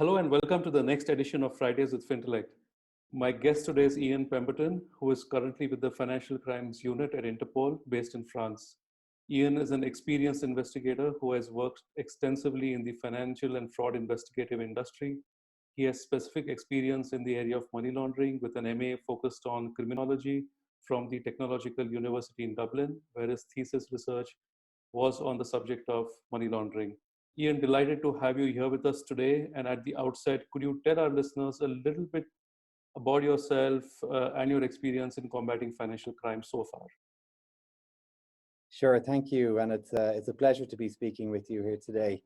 Hello and welcome to the next edition of Fridays with Fintelekt. My guest today is Ian Pemberton, who is currently with the Financial Crimes Unit at Interpol, based in France. Ian is an experienced investigator who has worked extensively in the financial and fraud investigative industry. He has specific experience in the area of money laundering with an MA focused on criminology from the Technological University in Dublin, where his thesis research was on the subject of money laundering. Ian, delighted to have you here with us today. And at the outset, could you tell our listeners a little bit about yourself and your experience in combating financial crime so far? Sure, thank you. And it's a pleasure to be speaking with you here today.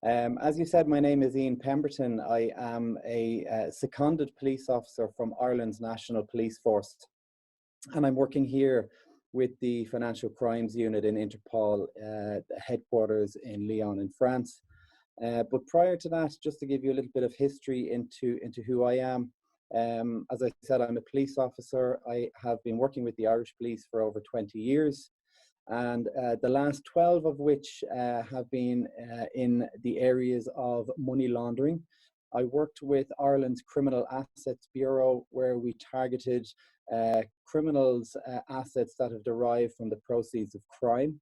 As you said, my name is Ian Pemberton. I am a seconded police officer from Ireland's National Police Force. And I'm working here with the Financial Crimes Unit in Interpol, headquarters in Lyon in France. But prior to that, just to give you a little bit of history into who I am, as I said, I'm a police officer. I have been working with the Irish police for over 20 years. And the last 12 of which have been in the areas of money laundering. I worked with Ireland's Criminal Assets Bureau, where we targeted criminals' assets that have derived from the proceeds of crime.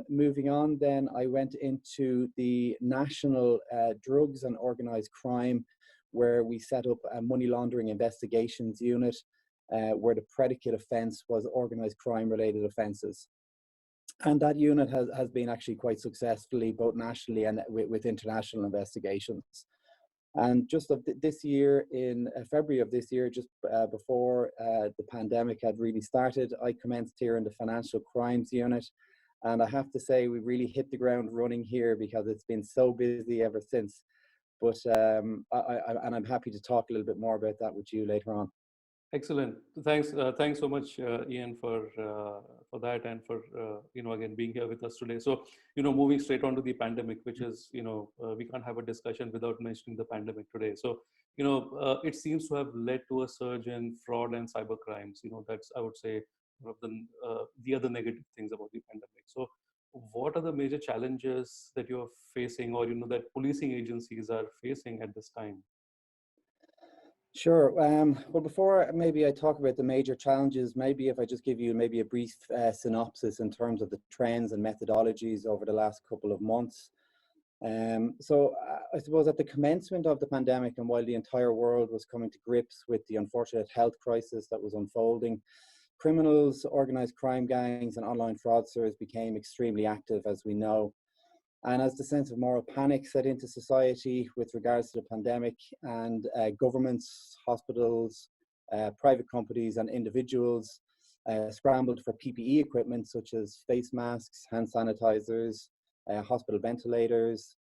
Moving on, then I went into the National Drugs and Organised Crime, where we set up a money laundering investigations unit, where the predicate offence was organised crime-related offences. And that unit has been actually quite successfully, both nationally and with international investigations. And just of this year, in February of this year, just before the pandemic had really started, I commenced here in the Financial Crimes Unit. And I have to say, we really hit the ground running here because it's been so busy ever since. But I'm happy to talk a little bit more about that with you later on. Excellent. Thanks so much, Ian, for that and for again being here with us today. So moving straight on to the pandemic, which is we can't have a discussion without mentioning the pandemic today. So it seems to have led to a surge in fraud and cyber crimes. That's, I would say, one of the other negative things about the pandemic. So what are the major challenges that you're facing, or that policing agencies are facing at this time? Sure. Well, before maybe I talk about the major challenges, maybe if I just give you maybe a brief synopsis in terms of the trends and methodologies over the last couple of months. So I suppose at the commencement of the pandemic, and while the entire world was coming to grips with the unfortunate health crisis that was unfolding, criminals, organized crime gangs, and online fraudsters became extremely active, as we know. And as the sense of moral panic set into society with regards to the pandemic, and governments, hospitals, private companies and individuals scrambled for PPE equipment such as face masks, hand sanitizers, hospital ventilators,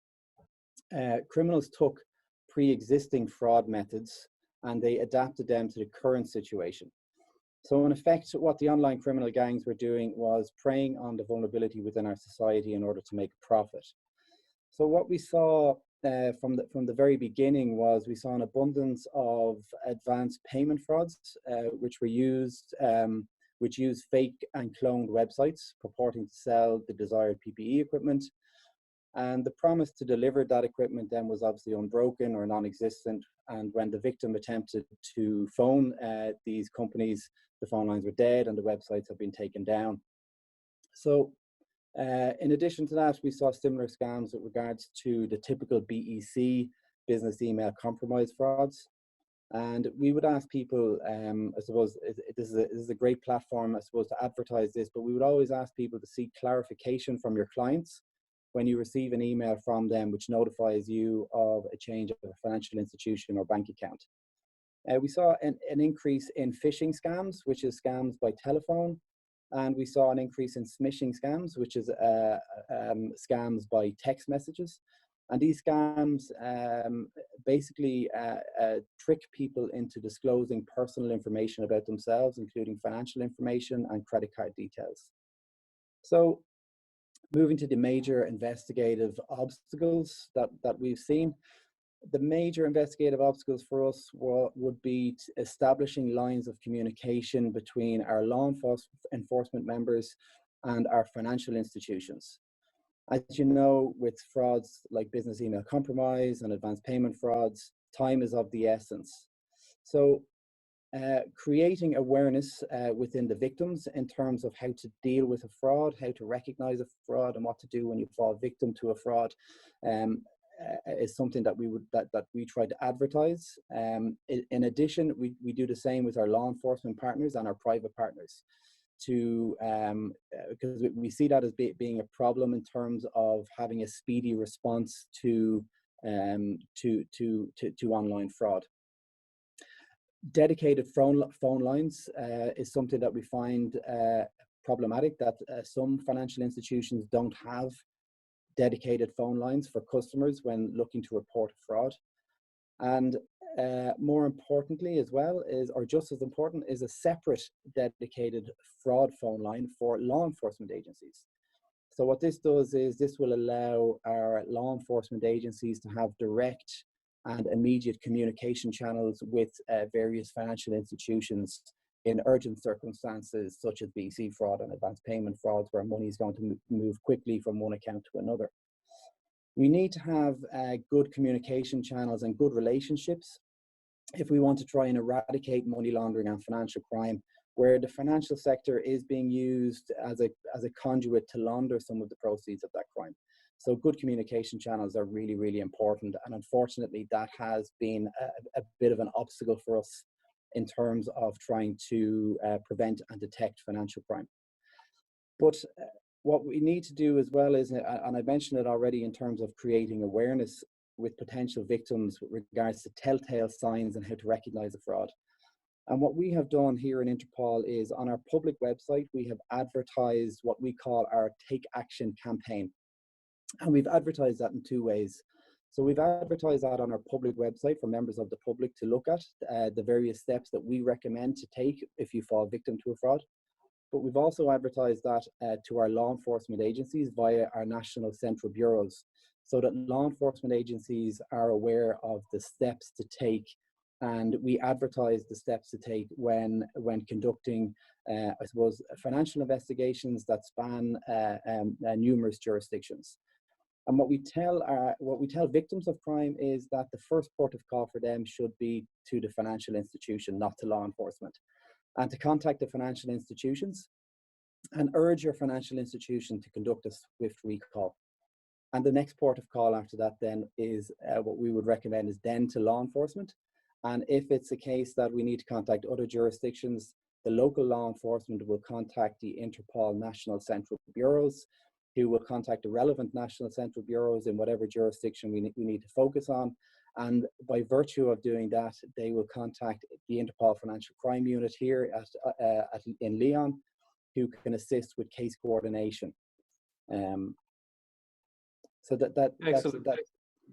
criminals took pre-existing fraud methods and they adapted them to the current situation. So in effect, what the online criminal gangs were doing was preying on the vulnerability within our society in order to make a profit. So what we saw from the very beginning was we saw an abundance of advanced payment frauds, which used fake and cloned websites purporting to sell the desired PPE equipment. And the promise to deliver that equipment then was obviously unbroken or non-existent. And when the victim attempted to phone these companies, the phone lines were dead and the websites have been taken down. So in addition to that, we saw similar scams with regards to the typical BEC, business email compromise frauds. And we would ask people, I suppose this is a great platform, I suppose, to advertise this, but we would always ask people to seek clarification from your clients when you receive an email from them which notifies you of a change of a financial institution or bank account. We saw an increase in phishing scams, which is scams by telephone, and we saw an increase in smishing scams, which is scams by text messages. And these scams basically trick people into disclosing personal information about themselves, including financial information and credit card details. So moving to the major investigative obstacles that we've seen. The major investigative obstacles for us would be establishing lines of communication between our law enforcement members and our financial institutions. As you know, with frauds like business email compromise and advanced payment frauds, time is of the essence. So creating awareness within the victims in terms of how to deal with a fraud, how to recognize a fraud, and what to do when you fall victim to a fraud is something that we try to advertise. In addition, we do the same with our law enforcement partners and our private partners, because we see that as being a problem in terms of having a speedy response to online fraud. Dedicated phone lines is something that we find problematic, that some financial institutions don't have dedicated phone lines for customers when looking to report a fraud. And more importantly as well is, or just as important, is a separate dedicated fraud phone line for law enforcement agencies. So what this does is this will allow our law enforcement agencies to have direct and immediate communication channels with various financial institutions in urgent circumstances such as BC fraud and advanced payment frauds, where money is going to move quickly from one account to another. We need to have good communication channels and good relationships if we want to try and eradicate money laundering and financial crime, where the financial sector is being used as a conduit to launder some of the proceeds of that crime. So good communication channels are really, really important. And unfortunately, that has been a bit of an obstacle for us in terms of trying to prevent and detect financial crime. But what we need to do as well is, and I mentioned it already, in terms of creating awareness with potential victims with regards to telltale signs and how to recognize a fraud. And what we have done here in Interpol is, on our public website, we have advertised what we call our Take Action campaign. And we've advertised that in two ways. So we've advertised that on our public website for members of the public to look at the various steps that we recommend to take if you fall victim to a fraud. But we've also advertised that to our law enforcement agencies via our national central bureaus, so that law enforcement agencies are aware of the steps to take. And we advertise the steps to take when conducting, I suppose, financial investigations that span numerous jurisdictions. And what we tell victims of crime is that the first port of call for them should be to the financial institution, not to law enforcement, and to contact the financial institutions and urge your financial institution to conduct a swift recall. And the next port of call after that then is what we would recommend is then to law enforcement. And if it's a case that we need to contact other jurisdictions, the local law enforcement will contact the Interpol National Central Bureaus, who will contact the relevant national central bureaus in whatever jurisdiction we need to focus on. And by virtue of doing that, they will contact the Interpol Financial Crime Unit here in Lyon, who can assist with case coordination. So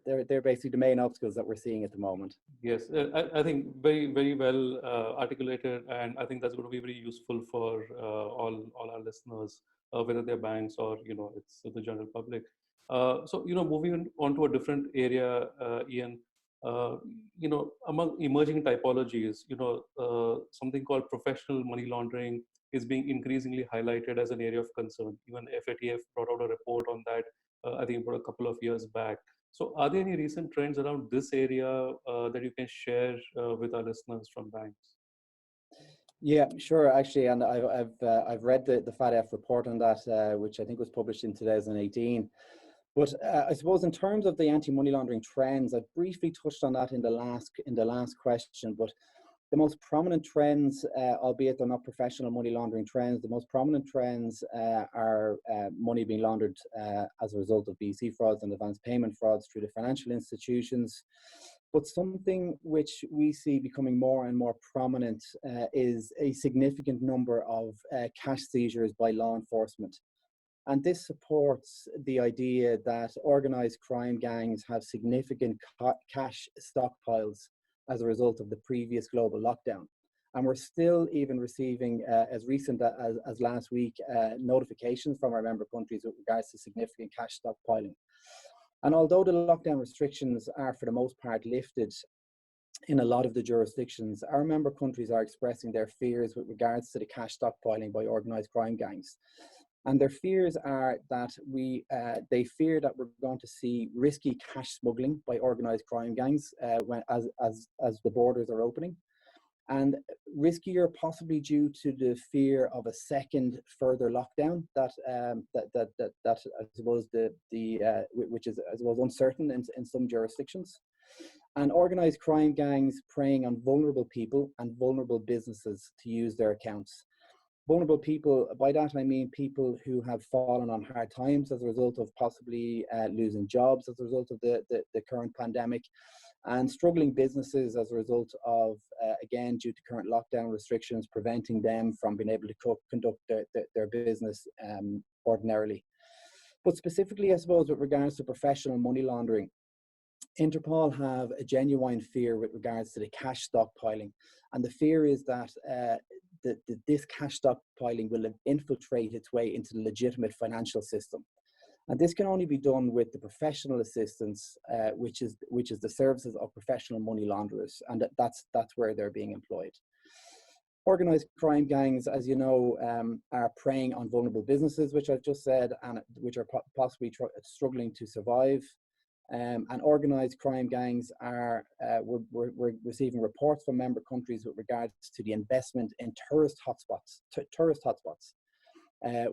they're basically the main obstacles that we're seeing at the moment. Yes, I think very, very well articulated, and I think that's going to be very useful for all our listeners, whether they're banks or it's the general public. So moving on to a different area, Ian. Among emerging typologies, something called professional money laundering is being increasingly highlighted as an area of concern. Even FATF brought out a report on that, I think about a couple of years back. So are there any recent trends around this area that you can share with our listeners from banks? Yeah, sure, actually, and I've read the FATF report on that, which I think was published in 2018. But I suppose in terms of the anti-money laundering trends, I briefly touched on that in the last question. But the most prominent trends, albeit they're not professional money laundering trends, the most prominent trends are money being laundered as a result of BC frauds and advanced payment frauds through the financial institutions. But something which we see becoming more and more prominent is a significant number of cash seizures by law enforcement. And this supports the idea that organized crime gangs have significant cash stockpiles as a result of the previous global lockdown. And we're still even receiving, as recent as last week, notifications from our member countries with regards to significant cash stockpiling. And although the lockdown restrictions are for the most part lifted in a lot of the jurisdictions, our member countries are expressing their fears with regards to the cash stockpiling by organized crime gangs. And their fears are that they fear that we're going to see risky cash smuggling by organized crime gangs as the borders are opening, and riskier possibly due to the fear of a second further lockdown that I suppose which is, I suppose, uncertain in some jurisdictions, and organized crime gangs preying on vulnerable people and vulnerable businesses to use their accounts. Vulnerable people, by that I mean people who have fallen on hard times as a result of possibly losing jobs as a result of the current pandemic, and struggling businesses as a result of, again, due to current lockdown restrictions, preventing them from being able to conduct their business ordinarily. But specifically, I suppose, with regards to professional money laundering, Interpol have a genuine fear with regards to the cash stockpiling. And the fear is that this cash stockpiling will infiltrate its way into the legitimate financial system. And this can only be done with the professional assistance, which is the services of professional money launderers, and that's where they're being employed. Organized crime gangs, as you know, are preying on vulnerable businesses, which I've just said, and which are possibly struggling to survive. And organized crime gangs are, we're receiving reports from member countries with regards to the investment in tourist hotspots,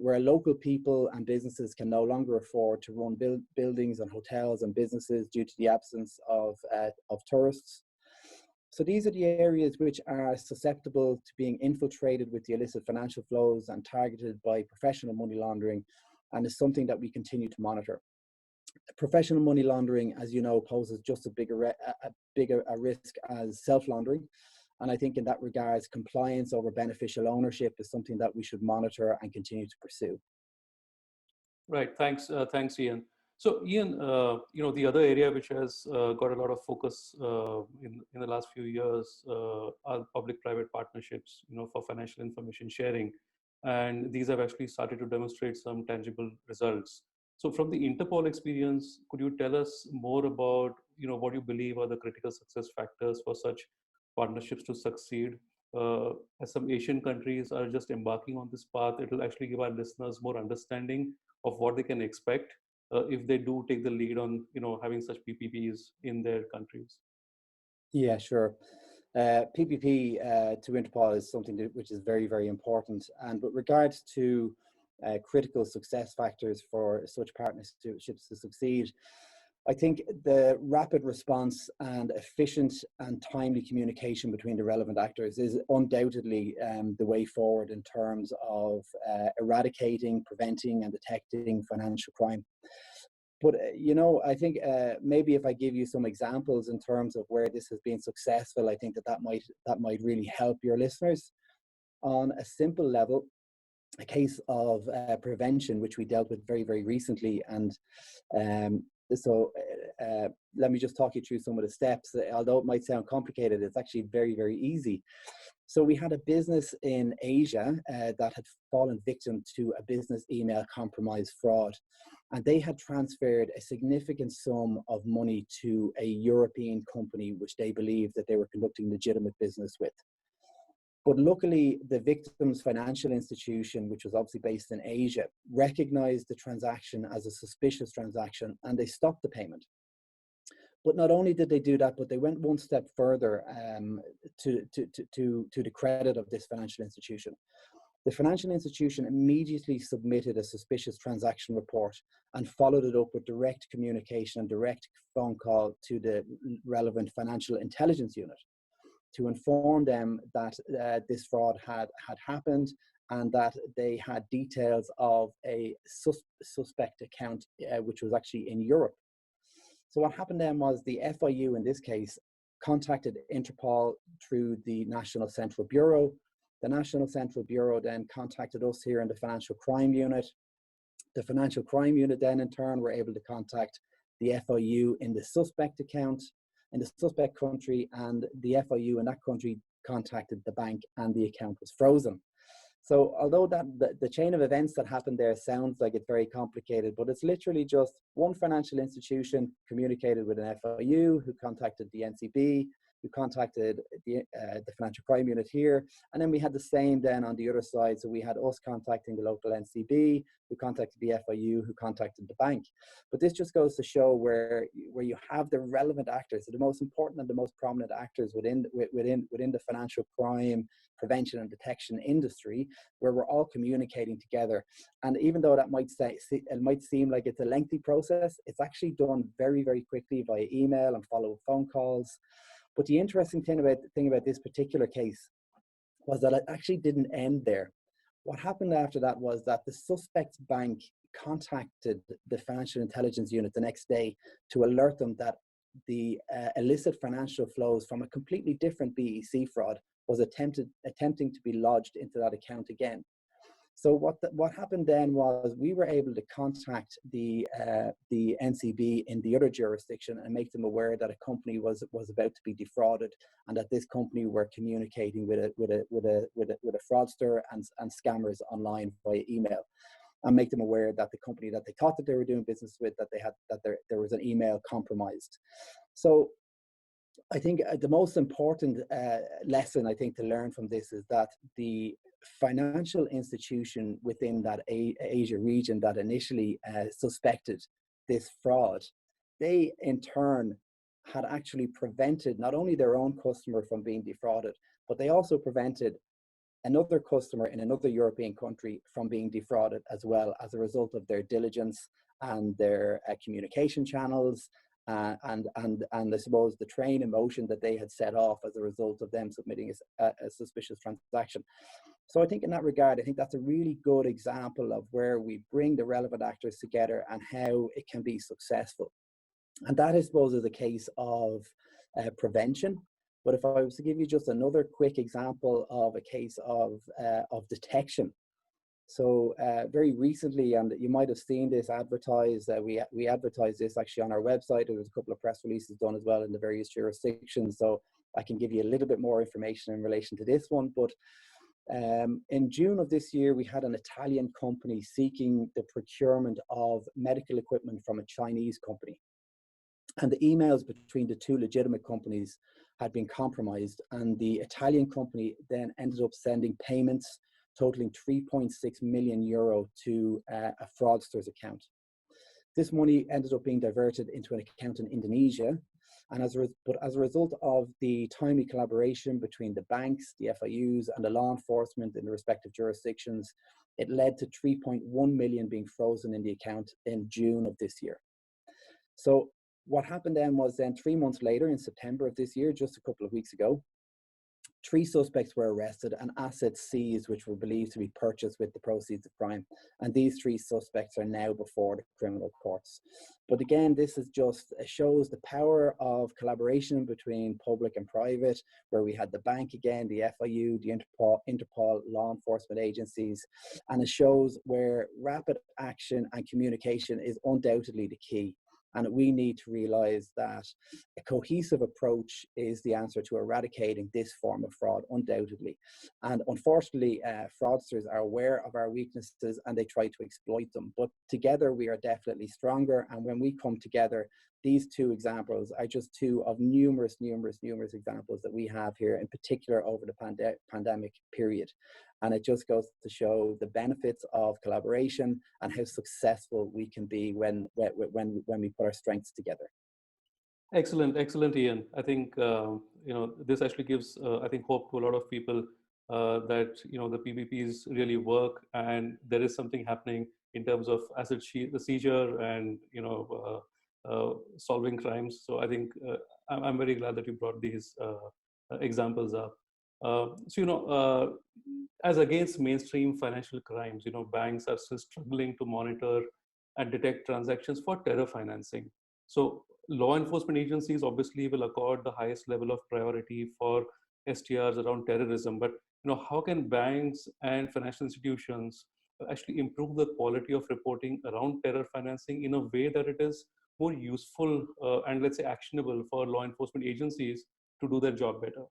where local people and businesses can no longer afford to run buildings and hotels and businesses due to the absence of tourists. So these are the areas which are susceptible to being infiltrated with the illicit financial flows and targeted by professional money laundering, and is something that we continue to monitor. Professional money laundering, as you know, poses just a bigger risk as self-laundering. And I think in that regards, compliance over beneficial ownership is something that we should monitor and continue to pursue. Right. Thanks, Ian. So, Ian, the other area which has got a lot of focus in the last few years are public-private partnerships, for financial information sharing, and these have actually started to demonstrate some tangible results. So, from the Interpol experience, could you tell us more about, what you believe are the critical success factors for such partnerships to succeed? As some Asian countries are just embarking on this path, it will actually give our listeners more understanding of what they can expect if they do take the lead on, having such PPPs in their countries. Yeah, sure. PPP to Interpol is something which is very, very important. And with regards to critical success factors for such partnerships to succeed, I think the rapid response and efficient and timely communication between the relevant actors is undoubtedly the way forward in terms of eradicating, preventing, and detecting financial crime. But, I think maybe if I give you some examples in terms of where this has been successful, I think that might really help your listeners. On a simple level, a case of prevention, which we dealt with very, very recently. And so let me just talk you through some of the steps. Although it might sound complicated, it's actually very, very easy. So we had a business in Asia that had fallen victim to a business email compromise fraud. And they had transferred a significant sum of money to a European company, which they believed that they were conducting legitimate business with. But luckily, the victim's financial institution, which was obviously based in Asia, recognized the transaction as a suspicious transaction, and they stopped the payment. But not only did they do that, but they went one step further to the credit of this financial institution. The financial institution immediately submitted a suspicious transaction report and followed it up with direct communication and direct phone call to the relevant financial intelligence unit to inform them that this fraud had happened and that they had details of a suspect account, which was actually in Europe. So what happened then was the FIU, in this case, contacted Interpol through the National Central Bureau. The National Central Bureau then contacted us here in the Financial Crime Unit. The Financial Crime Unit then in turn were able to contact the FIU in the suspect account in the suspect country, and the FIU in that country contacted the bank and the account was frozen. So although the chain of events that happened there sounds like it's very complicated, but it's literally just one financial institution communicated with an FIU who contacted the NCB, who contacted the Financial Crime Unit here, and then we had the same then on the other side. So we had us contacting the local NCB, who contacted the FIU, who contacted the bank. But this just goes to show where you have the relevant actors, the most important and the most prominent actors within the financial crime prevention and detection industry, where we're all communicating together. And even though that it might seem like it's a lengthy process, it's actually done very, very quickly via email and follow-up phone calls. But the interesting thing about this particular case was that it actually didn't end there. What happened after that was that the suspect's bank contacted the financial intelligence unit the next day to alert them that the illicit financial flows from a completely different BEC fraud was attempting to be lodged into that account again. So what happened then was we were able to contact the NCB in the other jurisdiction and make them aware that a company was about to be defrauded, and that this company were communicating with a fraudster and scammers online via email, and make them aware that the company that they thought that they were doing business with, that there was an email compromised. So I think the most important lesson I think to learn from this is that the financial institution within that Asia region that initially suspected this fraud, they in turn had actually prevented not only their own customer from being defrauded, but they also prevented another customer in another European country from being defrauded as well, as a result of their diligence and their communication channels, and I suppose the train in motion that they had set off as a result of them submitting a suspicious transaction. So I think in that regard, I think that's a really good example of where we bring the relevant actors together and how it can be successful. And that, I suppose, is a case of prevention. But if I was to give you just another quick example of a case of detection. So very recently, and you might have seen this advertised, we advertised this actually on our website. There was a couple of press releases done as well in the various jurisdictions. So I can give you a little bit more information in relation to this one. But in June of this year, we had an Italian company seeking the procurement of medical equipment from a Chinese company. And the emails between the two legitimate companies had been compromised. And the Italian company then ended up sending payments totaling 3.6 million euro to a fraudster's account. This money ended up being diverted into an account in Indonesia. And as a result of the timely collaboration between the banks, the FIUs, and the law enforcement in the respective jurisdictions, it led to 3.1 million being frozen in the account in June of this year. So what happened then was 3 months later, in September of this year, just a couple of weeks ago, 3 suspects were arrested and assets seized, which were believed to be purchased with the proceeds of crime. And these 3 suspects are now before the criminal courts. But again, this is just shows the power of collaboration between public and private, where we had the bank again, the FIU, the Interpol, law enforcement agencies, and it shows where rapid action and communication is undoubtedly the key. And we need to realize that a cohesive approach is the answer to eradicating this form of fraud, undoubtedly. And unfortunately, fraudsters are aware of our weaknesses and they try to exploit them. But together we are definitely stronger. And when we come together, these 2 examples are just 2 of numerous examples that we have here, in particular over the pandemic period. And it just goes to show the benefits of collaboration and how successful we can be when we put our strengths together. Excellent, Ian. I think this actually gives I think hope to a lot of people that the PPPs really work and there is something happening in terms of asset seizure and solving crimes. So I think I'm very glad that you brought these examples up. As against mainstream financial crimes, banks are still struggling to monitor and detect transactions for terror financing. So law enforcement agencies obviously will accord the highest level of priority for STRs around terrorism. But how can banks and financial institutions actually improve the quality of reporting around terror financing in a way that it is more useful and let's say actionable for law enforcement agencies to do their job better?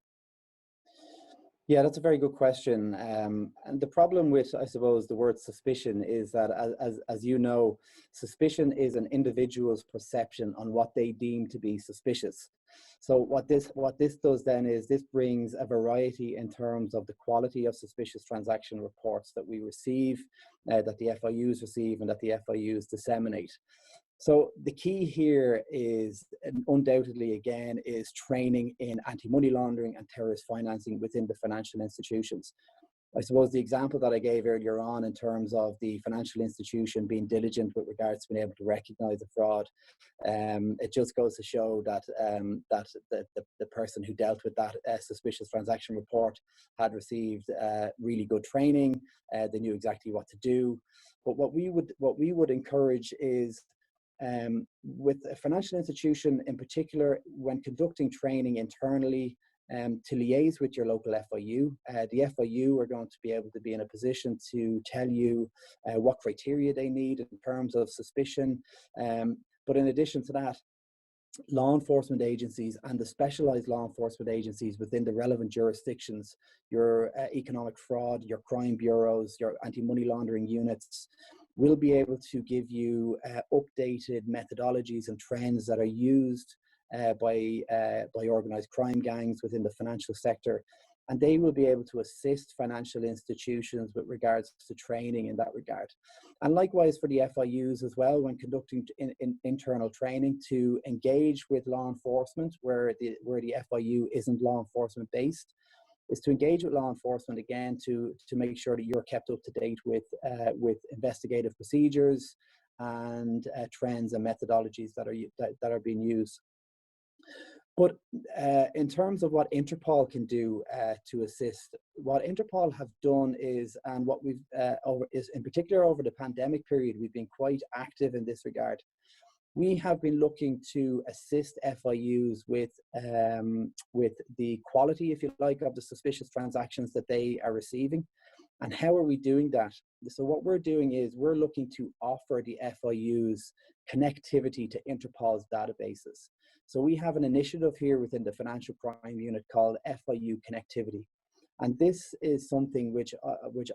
Yeah, that's a very good question. And the problem with, I suppose, the word suspicion is that, as you know, suspicion is an individual's perception on what they deem to be suspicious. So what this does then is this brings a variety in terms of the quality of suspicious transaction reports that we receive, that the FIUs receive, and that the FIUs disseminate. So the key here is undoubtedly, again, is training in anti-money laundering and terrorist financing within the financial institutions. I suppose the example that I gave earlier on in terms of the financial institution being diligent with regards to being able to recognize a fraud, it just goes to show that the person who dealt with that suspicious transaction report had received really good training. They knew exactly what to do. But what we would encourage is, with a financial institution in particular, when conducting training internally, to liaise with your local FIU. The FIU are going to be able to be in a position to tell you what criteria they need in terms of suspicion. But in addition to that, law enforcement agencies and the specialized law enforcement agencies within the relevant jurisdictions, your economic fraud, your crime bureaus, your anti-money laundering units, will be able to give you updated methodologies and trends that are used by organized crime gangs within the financial sector, and they will be able to assist financial institutions with regards to training in that regard. And likewise for the FIUs as well, when conducting internal training, to engage with law enforcement where the FIU isn't law enforcement based, is to engage with law enforcement again to make sure that you're kept up to date with investigative procedures and trends and methodologies that are being used. But in terms of what Interpol can do to assist, what Interpol have done is, and what we've is in particular over the pandemic period, we've been quite active in this regard. We have been looking to assist FIUs with the quality, if you like, of the suspicious transactions that they are receiving. And how are we doing that? So what we're doing is we're looking to offer the FIUs connectivity to Interpol's databases. So we have an initiative here within the financial crime unit called FIU Connectivity. And this is something which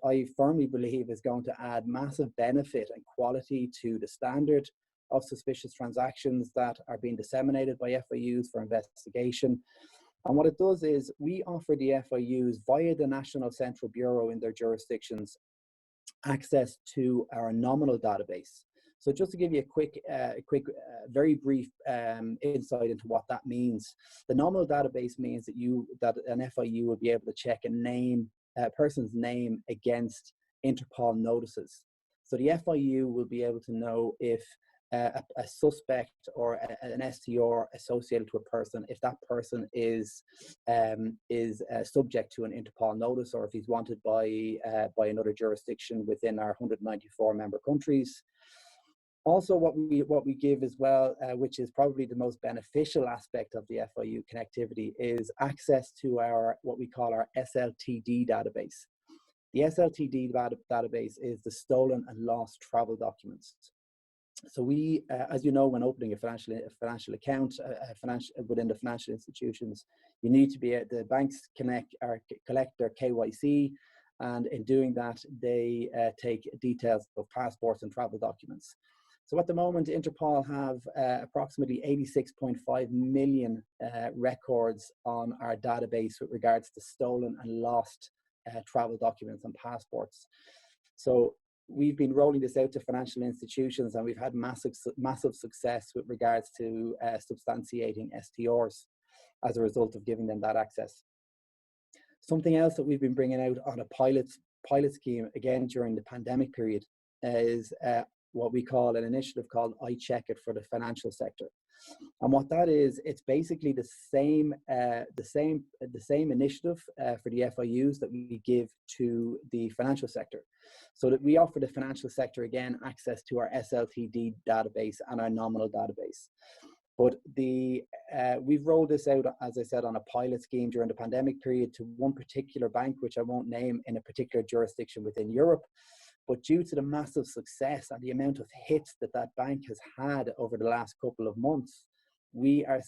I firmly believe is going to add massive benefit and quality to the standard of suspicious transactions that are being disseminated by FIUs for investigation. And what it does is we offer the FIUs via the National Central Bureau in their jurisdictions access to our nominal database. So just to give you a quick, very brief insight into what that means, the nominal database means that an FIU will be able to check a person's name against Interpol notices. So the FIU will be able to know if a suspect or an STR associated to a person, if that person is subject to an Interpol notice, or if he's wanted by another jurisdiction within our 194 member countries. Also, what we give as well, which is probably the most beneficial aspect of the FIU connectivity, is access to our what we call our SLTD database. The SLTD database is the stolen and lost travel documents. So we, as you know, when opening a financial account within the financial institutions, you need to be the banks collect their KYC, and in doing that, they take details of passports and travel documents. So at the moment, Interpol have approximately 86.5 million records on our database with regards to stolen and lost travel documents and passports. So we've been rolling this out to financial institutions, and we've had massive success with regards to substantiating STRs as a result of giving them that access. Something else that we've been bringing out on a pilot scheme, again during the pandemic period, is what we call an initiative called I Check It for the financial sector. And what that is, it's basically the same initiative for the FIUs that we give to the financial sector. So that we offer the financial sector, again, access to our SLTD database and our nominal database. But we've rolled this out, as I said, on a pilot scheme during the pandemic period to one particular bank, which I won't name, in a particular jurisdiction within Europe. But due to the massive success and the amount of hits that bank has had over the last couple of months, we are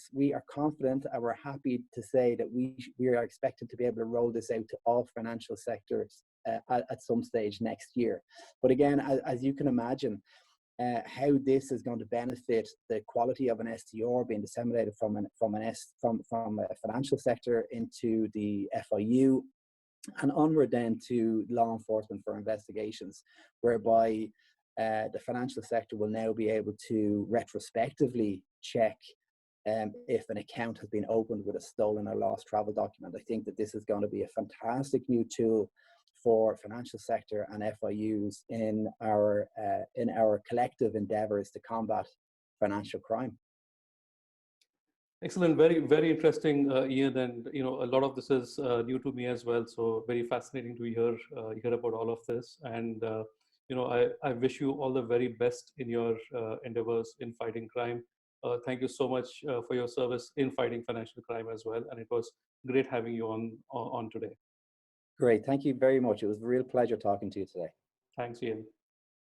confident, and we're happy to say that we are expecting to be able to roll this out to all financial sectors at some stage next year. But again, as you can imagine, how this is going to benefit the quality of an STR being disseminated from a financial sector into the FIU, and onward then to law enforcement for investigations, whereby the financial sector will now be able to retrospectively check if an account has been opened with a stolen or lost travel document. I think that this is going to be a fantastic new tool for financial sector and FIUs in our collective endeavors to combat financial crime. Excellent, very, very interesting, Ian, and a lot of this is new to me as well. So very fascinating to hear about all of this. And I wish you all the very best in your endeavors in fighting crime. Thank you so much for your service in fighting financial crime as well. And it was great having you on today. Great, thank you very much. It was a real pleasure talking to you today. Thanks, Ian.